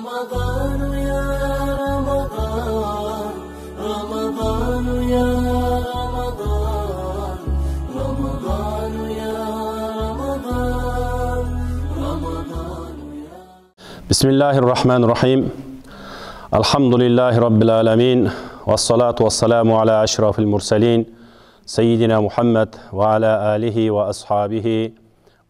رمضان يا رمضان رمضان يا رمضان رمضان يا رمضان رمضان يا بسم الله الرحمن الرحيم الحمد لله رب العالمين والصلاة والسلام على أشرف المرسلين سيدنا محمد وعلى آله وأصحابه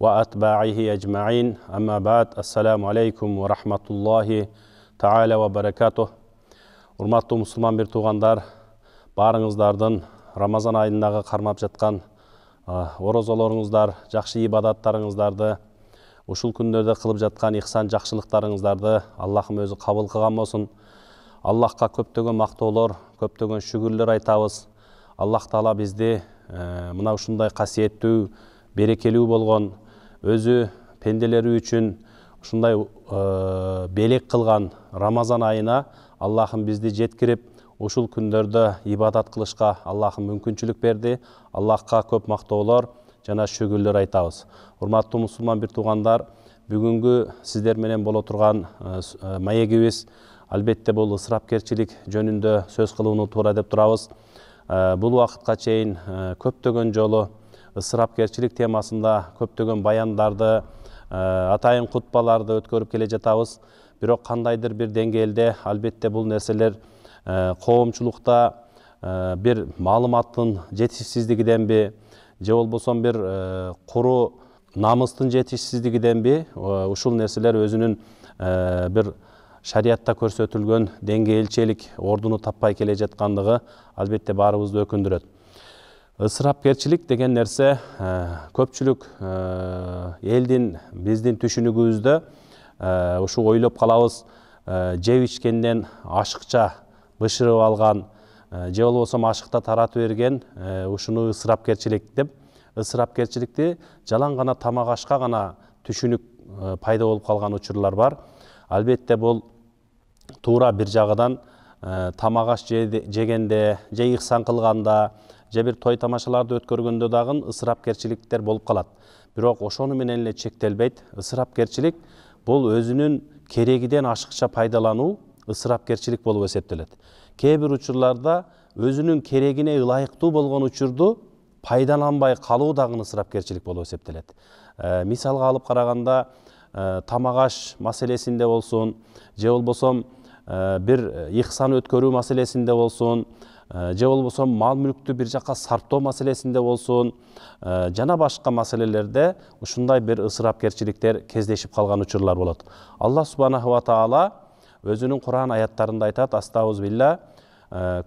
وأتباعه أجمعين أما بعد السلام عليكم ورحمة الله تعالى وبركاته. Урматтуу мусулман бир туугандар, баарыңыздардын Рамазан айындагы кармап жаткан орозолоруңуздар, жакшы ибадаттарыңыздарды, ушул күндөрдө кылып жаткан ихсан жакшылыктарыңыздарды Аллахым өзү кабыл кылган болсун. Аллахка көптөгөн мактоолор, көптөгөн шүгүрлөр айтабыз. Аллах Таала бизди мына ушундай касиеттүү, берекелүү болгон, өзү пенделери үчүн ушундай белек кылган Рамазан айына Аллахым бизди жеткирип, ушул күндөрдө ибадат кылышка Аллахым мүмкүнчүлүк берди. Аллахка көп мактоолор жана шүгүрлөр айтабыз. Урматтуу мусулман бир туугандар, бүгүнгү сиздер менен боло турган маегибиз албетте бул ысырапкерчилик жөнүндө сөз кылууну туура деп турабыз. Бул убакытка чейин көптөгөн жолу ысырапкерчилик темасында көптөгөн баяндарды, атайын кутбаларды өткөрүп келе жатабыз. Бирок кандайдыр бир деңгээлде албетте бул нерселер коомчулукта бир маалыматтын жетишсиздигиденби, же болбосо бир куру намыстын жетишсиздигиденби, ушул нерселер өзүнүн бир шариятта көрсөтүлгөн деңгээлчелик ордуну таппай келе жаткандыгы албетте баарыбызды өкүндүрөт. Ысырапкерчилик деген нерсе көпчүлүк элдин, биздин түшүнүгүбүздө ушу ойлоп калабыз, жеп ичкенден ашыкча бышырып алган, же болбосо ашыкта таратып берген, ушуну ысырапкерчилик деп, ысырапкерчиликти жалаң гана тамак ашка гана түшүнүк пайда болуп калган учурлар бар. Албетте бул туура бир жагынан тамак аш жегенде, же ихсан кылганда, же бир той тамашаларды өткөргөндө дагы ысырапкерчиликтер болуп калат. Бирок ошону менен эле чектелбейт. Ысырапкерчилик бул өзүнүн керегиден ашыкча пайдалануу ысырапкерчилик болуп эсептелет. Кээ бир учурларда өзүнүн керегине ылайыктуу болгон учурду пайдаланбай калуу дагы ысырапкерчилик болуп эсептелет. Мисалга алып караганда, тамак аш маселесинде болсун, же болбосо бир ихсан өткөрүү маселесинде болсун, же болбосо мал мүлктү бир жакка сарптоо маселесинде болсун, жана башка маселелерде ушундай бир ысырапкерчиликтер кездешип калган учурлар болот. Аллах субханаху ва таала өзүнүн Кур'ан аяттарында айтат: "Астагфирулла,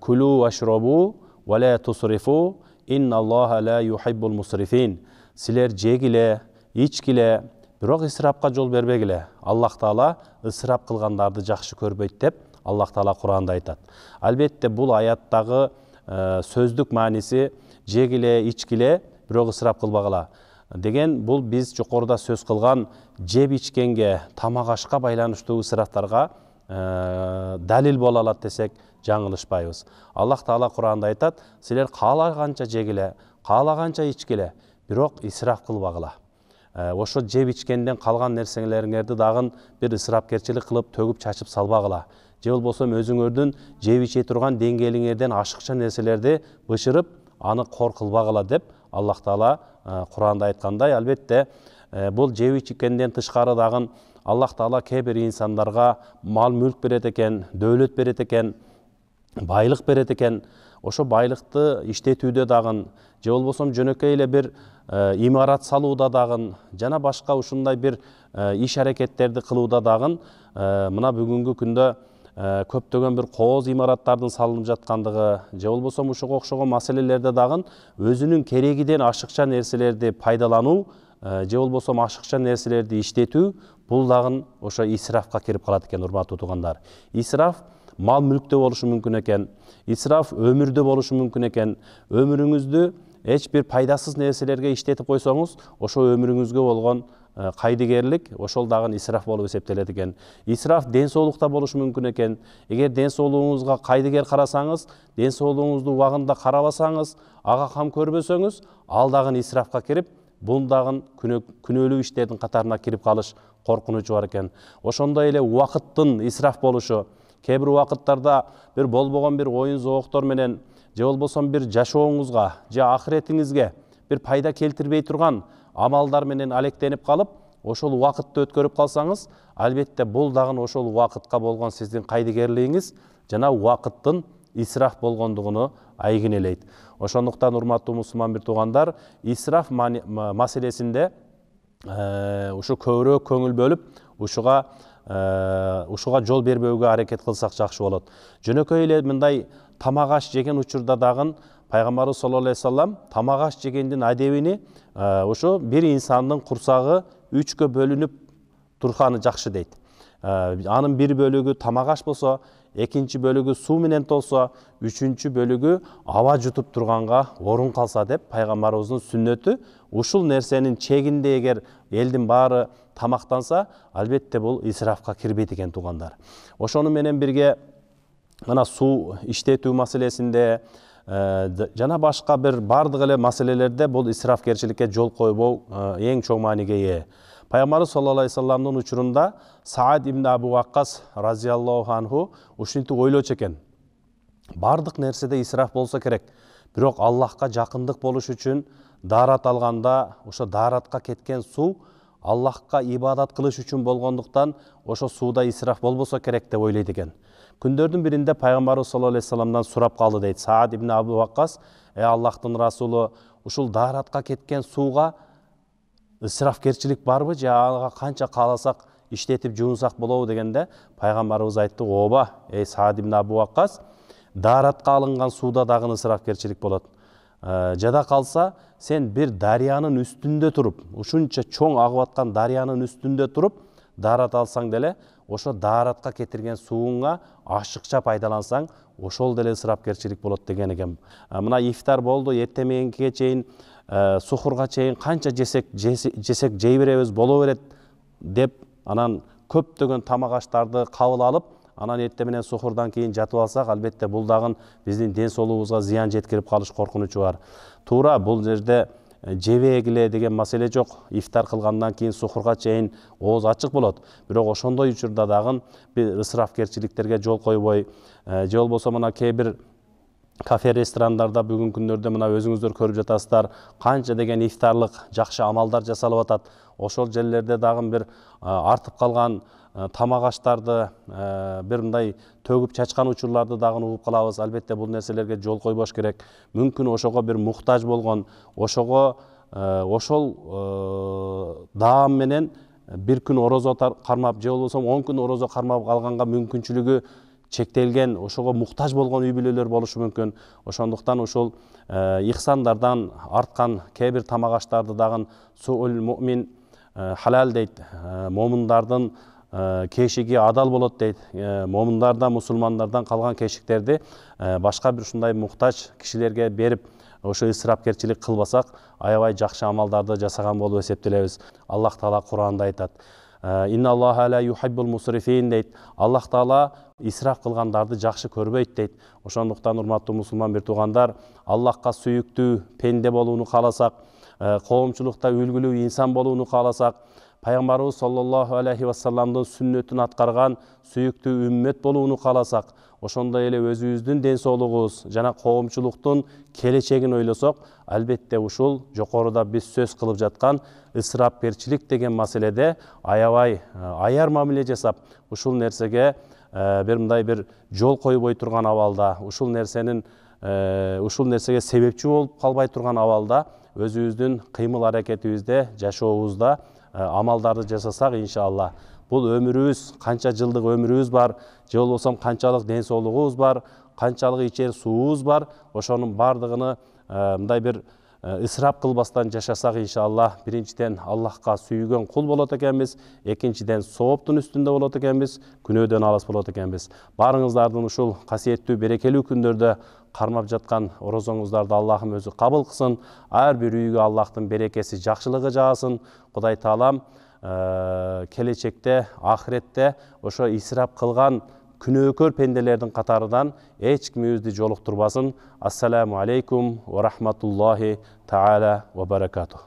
кулу вашробу ва ла тусрифу, инналлаха ла юхиббул мусрифин." Силер жегиле, ичкиле, бирок ысырапка жол бербегиле. Аллах Таала ысырап кылгандарды жакшы көрбөйт деп Аллах Таала Кур'анда айтат. Албетте бул аяттагы сөздүк мааниси жегиле, ичкиле, бирок ысырап кылбагыла деген, бул биз жокоруда сөз кылган жеп ичкенге, тамак ашка байланыштуу ысыраптарга далил боло алат десек жаңылышпайбыз. Аллах Таала Кур'анда айтат: "Силер каалаганча жегиле, каалаганча ичкиле, бирок ысырап кылбагыла." Ошо жеп ичкенден калган нерселериңерди дагы бир ысырапкерчилик кылып төгүп чачып салбагыла. Же болбосо өзүңөрдүн жеп иче турган деңгээлиңерден ашыкча нерселерди бышырып, аны кор кылбагыла деп Аллах Таала Кур'анда айткандай. Албетте бул жеп ичкенден тышкары дагы Аллах Таала кээ бир инсандарга мал мүлк берет экен, дөөлөт берет экен, байлык берет экен. Ошо байлыкты иштетүүдө дагы, же болбосо жөнөкөй эле бир имарат салууда дагы, жана башка ушундай бир иш аракеттерди кылууда дагы мына бүгүнкү күндө көптөгөн бир кооз имараттардын салынып жаткандыгы, же болбосо ушуга окшогон маселелерде дагы өзүнүн керегиден ашыкча нерселерди пайдалануу, же болбосо ашыкча нерселерди иштетүү, бул дагы ошо исрафка кирип калат экен, урматтуу туугандар. Исраф мал мүлктө болушу мүмкүн экен, исраф өмүрдө болушу мүмкүн экен. Өмүрүңүздү эч бир пайдасыз нерселерге иштетип койсоңуз, ошо өмүрүңүзгө болгон кайдыгерлик ошол дагы исраф болуп эсептелет экен. Исраф ден соолукта болушу мүмкүн экен. Эгер ден соолугуңузга кайдыгер карасаңыз, ден соолугуңузду убагында карабасаңыз, ага кам көрбөсөңүз, ал дагы исрафка кирип, бул дагы күнөөлүү иштердин катарына кирип калыш коркунучу бар экен. Ошондой эле убакыттын исраф болушу, кээ бир убакыттарда бир болбогон бир оюн зооктор менен же болбосо бир жашооңузга же ахиретиңизге бир пайда келтирбей турган амалдар менен алектенип калып, ошол убакытты өткөрүп калсаңыз, албетте бул дагы ошол убакытка болгон сиздин кайдыгерлигиңиз жана убакыттын исраф болгондугуну айгинелейт. Ошондуктан урматтуу мусулман бир туугандар, исраф маселесинде ушу көбүрөөк көңүл бөлүп, ушуга жол бербөөгө аракет кылсак жакшы болот. Жөнөкөй эле мындай тамак аш жеген учурда дагы Пайгамбарыбыз саллаллаху алейхи вассалам тамак аш жегендин адебини ушу бир инсандын курсагы 3кө бөлүнүп турганы жакшы дейт. Анын бир бөлүгү тамак аш болсо, экинчи бөлүгү суу менен толсо, үчүнчү бөлүгү аба жутуп турганга орун калса деп пайгамбарыбыздын сүннөтү. Ушул нерсенин чегинде эгер элдин баары тамактанса, албетте бул исрафка кирбейт экен туугандар. Ошону менен бирге мына суу иштетүү маселесинде жана башка бир бардык эле маселелерде бул исрафкерчиликке жол койбоо эң чоң мааниге ээ. Пайгамбарыбыз саллаллаху алейхи вассаламдын учурунда Саад ибн Абу Ваккас разияллаху анху ушинтип ойлочу экен. Бардык нерседе исраф болсо керек. Бирок Аллахка жакындык болуш үчүн даарат алганда, ошо дааратка кеткен суу Аллахка ибадат кылыш үчүн болгондуктан ошо сууда исраф болбосо керек деп ойлойт экен. Күндөрдүн биринде Пайгамбарыбыз саллаллаху алейхи вассаламдан сурап калды дейт Саад ибн Абу Ваккас: Аллахтын расулу, ушул дааратка кеткен сууга ысрафкерчилик барбы же ага канча кааласак иштетип жуунсак болобу дегенде, Пайгамбарыбыз айтты: ооба, Саад ибн Абу Ваккас, дааратка алынган сууда дагы ысрафкерчилик болот. Жада калса, сен бир дарыянын үстүндө туруп, ушунча чоң агып аткан дарыянын үстүндө туруп даарат алсаң деле, ошо дааратка кетирген сууңа ашыкча пайдалансаң, ошол деле ысрафкерчилик болот деген экен. Мына ифтар болду, эртең мененкиге чейин, сухурга чейин канча жесек жей беребиз, боло берет деп, анан көптөгөн тамак аштарды кабыл алып, анан эртең менен сухурдан кийин жатып алсак, албетте бул дагы биздин ден соолугубузга зыян жеткирип калыш коркунучу бар. Туура, бул жерде жебегиле деген маселе жок. Ифтар кылгандан кийин сухурга чейин ооз ачык болот. Бирок ошондой учурда дагы бир ысрафкерчиликтерге жол койбой, же болбосо мына кээ бир кафе ресторандарда бүгүнкү күндөрдө мына өзүңүздөр көрүп жатасыздар, канча деген ифтарлык жакшы амалдар жасалып атат. Ошол жерлерде дагы бир артып калган тамак аштарды, бир мындай төгүп чачкан учурларды дагы угуп калабыз. Албетте бул нерселерге жол койбош керек. Мүмкүн ошого бир муктаж болгон, ошол даам менен бир күн орозо кармап, же болбосо 10 күн орозо кармап калганга мүмкүнчүлүгү чектелген, ошого муктаж болгон үй бүлөлөр болушу мүмкүн. Ошондуктан ошол ихсандардан арткан кээ бир тамак аштарды дагы суул муъмин халал дейт. Момундардын кешиги адал болот дейт. Момундардан, мусулмандардан калган кешиктерди башка бир ушундай муктаж кишилерге берип, ошо исрафкерчилик кылбасак, аябай жакшы амалдарды жасаган болуп эсептелебиз. Аллах Таала Кур'анда айтат: Инна Аллаха ла юхиббул мусрифин дейт. Аллах Таала исраф кылгандарды жакшы көрбөйт дейт. Ошондуктан урматтуу мусулман бир туугандар, Аллахка сүйүктүү пенде болууну кааласак, коомчулукта үлгүлүү инсан болууну кааласак, Пайгамбарыбыз саллаллаху алейхи вассаламдын сүннөтүн аткарган сүйүктүү үммет болууну кааласак, ошондой эле өзүбүздүн ден соолугубуз жана коомчулуктун келечегин ойлосок, албетте ушул жокоруда биз сөз кылып жаткан ысрафкерчилик деген маселеде аябай аяр мамиле жасап, ушул нерсеге бир мындай бир жол койбой турган абалда, ушул нерсеге себепчи болуп калбай турган абалда өзүбүздүн кыймыл аракетибизде, жашообузда амалдарды жасасак, иншалла, бул өмүрүбүз, канча жылдык өмүрүбүз бар, же болбосо канчалык ден соолугубуз бар, канчалык ичер суубуз бар, ошонун бардыгыны мындай бир ысырап кылбастан жашасак, иншалла, биринчиден Аллахка сүйгөн кул болот экенбиз, экинчиден сооптун үстүндө болот экенбиз, күнөөдөн алыс болот экенбиз. Барыңыздардын ушул касиеттүү, берекелүү күндөрдө кармап жаткан орозоңуздарды Аллахым өзү кабыл кылсын. Ар бир үйгө Аллахтын берекеси, жакшылыгы жаасын. Кудай Таалам келечекте, ахиретте ошо исрап кылган күнөөкөр пенделердин катарынан эч кимибизди жолуктурбасын. Ассаламу алейкум ва рахматуллахи таала ва баракатух.